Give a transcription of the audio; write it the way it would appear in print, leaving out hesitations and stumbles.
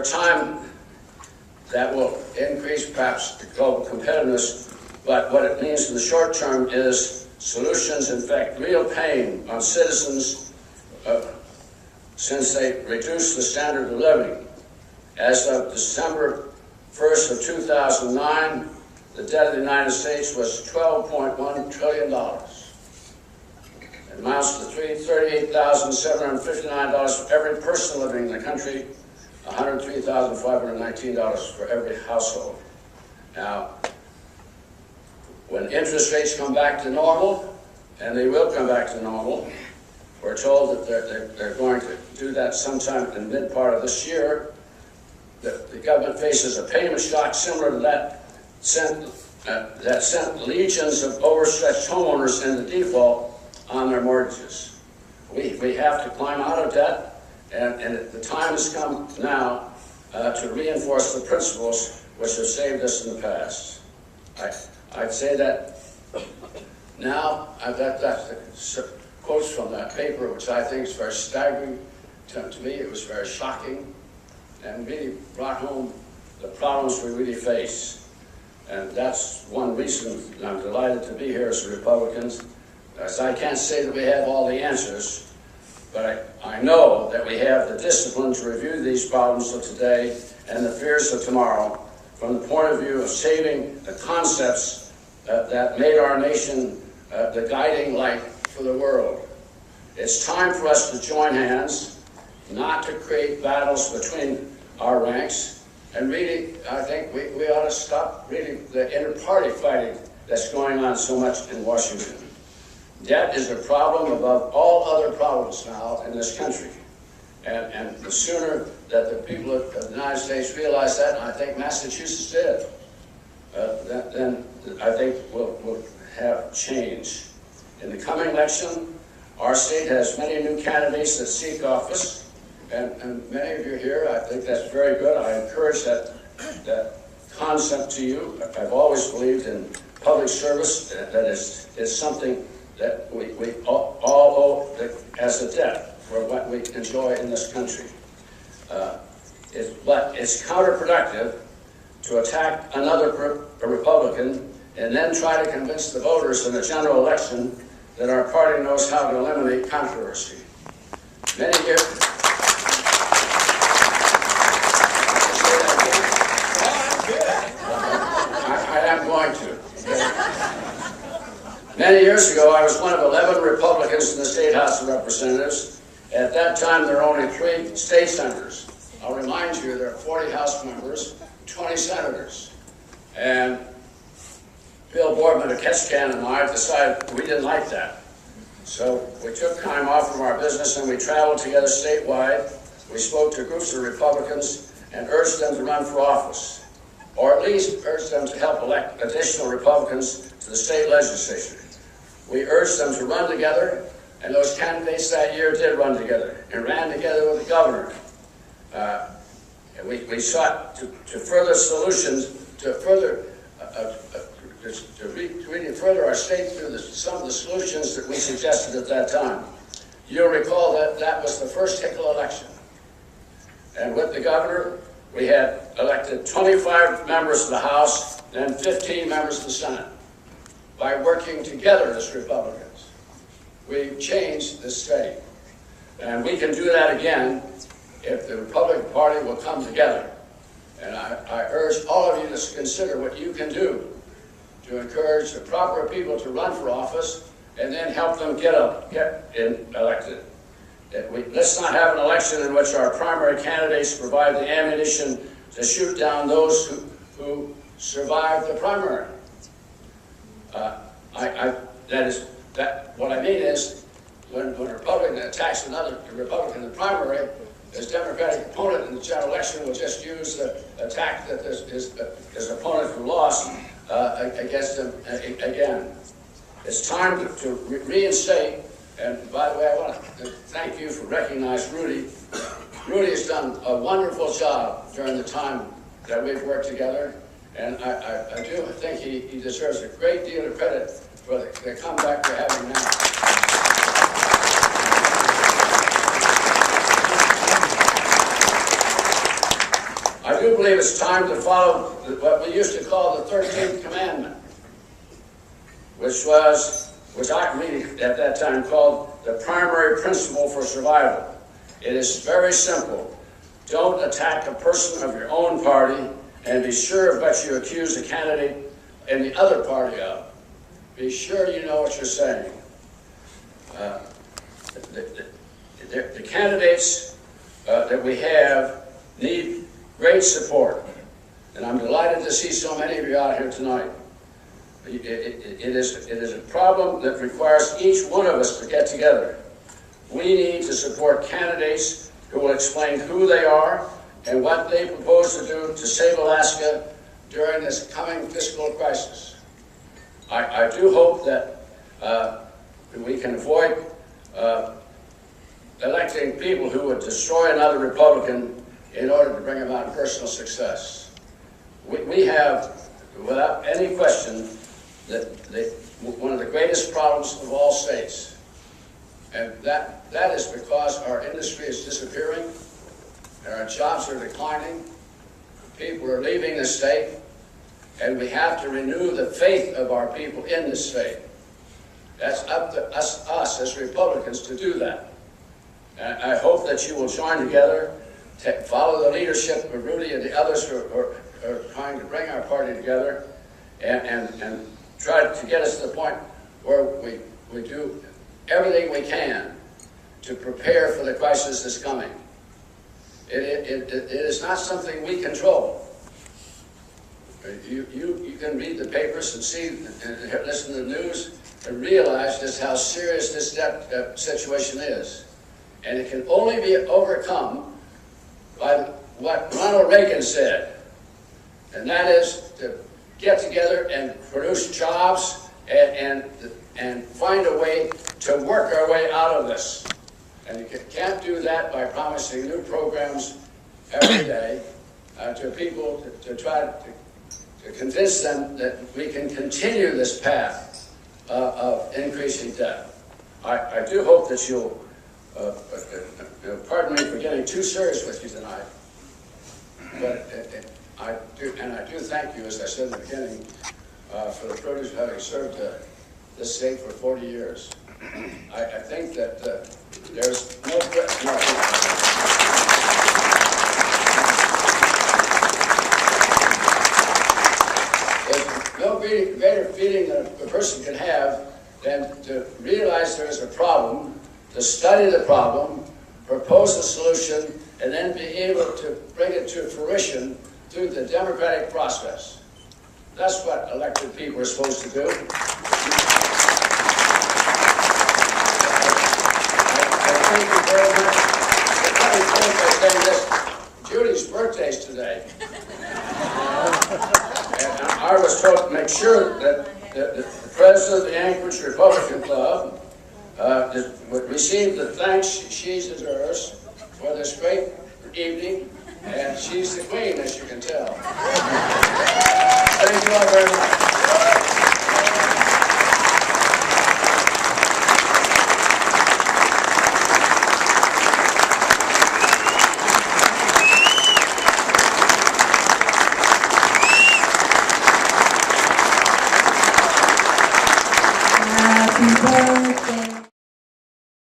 time, that will increase perhaps the global competitiveness, but what it means in the short term is solutions, in fact, real pain on citizens since they reduced the standard of living. As of December 1st of 2009, the debt of the United States was $12.1 trillion. It amounts to $38,759 for every person living in the country, $103,519 for every household. Now, when interest rates come back to normal, and they will come back to normal, we're told that they're going to do that sometime in the mid part of this year. The government faces a payment shock similar to that sent legions of overstretched homeowners into default on their mortgages. We have to climb out of debt, and the time has come now to reinforce the principles which have saved us in the past. I'd say that now. That's the quotes from that paper, which I think is very staggering. To me, it was very shocking and really brought home the problems we really face. And that's one reason I'm delighted to be here as Republicans. As I can't say that we have all the answers, but I know that we have the discipline to review these problems of today and the fears of tomorrow from the point of view of saving the concepts that made our nation the guiding light for the world. It's time for us to join hands, not to create battles between our ranks, and really, I think we ought to stop really the inter-party fighting that's going on so much in Washington. Debt is a problem above all other problems now in this country. And the sooner that the people of the United States realize that, and I think Massachusetts did, then I think we'll have change. In the coming election, our state has many new candidates that seek office, and many of you here, I think that's very good. I encourage that concept to you. I've always believed in public service, that is something that we all owe as a debt for what we enjoy in this country. But it's counterproductive to attack another Republican and then try to convince the voters in a general election that our party knows how to eliminate controversy. Many years. I am going to. Many years ago, I was one of 11 Republicans in the State House of Representatives. At that time, there were only 3 state senators. I'll remind you, there are 40 House members, 20 senators. And Bill Boardman, a catch can, and I decided we didn't like that. So we took time off from our business and we traveled together statewide. We spoke to groups of Republicans and urged them to run for office, or at least urged them to help elect additional Republicans to the state legislature. We urged them to run together, and those candidates that year did run together and ran together with the governor. And we sought to further solutions, to really further our state through some of the solutions that we suggested at that time. You'll recall that that was the first Hickle election. And with the governor, we had elected 25 members of the House and 15 members of the Senate. By working together as Republicans, we changed the state. And we can do that again if the Republican Party will come together. And I urge all of you to consider what you can do to encourage the proper people to run for office and then help them get elected. Let's not have an election in which our primary candidates provide the ammunition to shoot down those who survived the primary. What I mean is, when a Republican attacks another Republican in the primary, his Democratic opponent in the general election will just use the attack that his opponent who lost against him again. It's time to reinstate, and by the way, I want to thank you for recognizing Rudy. Rudy has done a wonderful job during the time that we've worked together, and I do think he deserves a great deal of credit for the comeback we're having now. do believe it's time to follow what we used to call the 13th commandment, which I really at that time called the primary principle for survival. It is very simple. Don't attack a person of your own party, and be sure of what you accuse the candidate in the other party of. Be sure you know what you're saying. The candidates that we have need great support, and I'm delighted to see so many of you out here tonight. It is a problem that requires each one of us to get together. We need to support candidates who will explain who they are and what they propose to do to save Alaska during this coming fiscal crisis. I do hope that we can avoid electing people who would destroy another Republican in order to bring about personal success. We have, without any question, one of the greatest problems of all states. And that is because our industry is disappearing, and our jobs are declining, people are leaving the state, and we have to renew the faith of our people in the state. That's up to us as Republicans to do that. And I hope that you will join together, follow the leadership of Rudy and the others who are trying to bring our party together, and try to get us to the point where we do everything we can to prepare for the crisis that's coming. It is not something we control. You can read the papers and see and listen to the news and realize just how serious this situation is. And it can only be overcome by what Ronald Reagan said, and that is to get together and produce jobs and find a way to work our way out of this. And you can't do that by promising new programs every day to people to try to convince them that we can continue this path of increasing debt. I do hope that you'll, pardon me for getting too serious with you tonight, but I do thank you, as I said in the beginning, for the privilege of having served this state for 40 years. I think that there's no greater feeling that a person can have than to realize there is a problem, to study the problem, propose a solution, and then be able to bring it to fruition through the democratic process. That's what elected people are supposed to do. I thank you very much. Let me close by saying this. Judy's birthday's today. And I was told to make sure that the president of the Anchorage Republican Club would receive the thanks she deserves for this great evening, and she's the queen, as you can tell. Thank you all very much.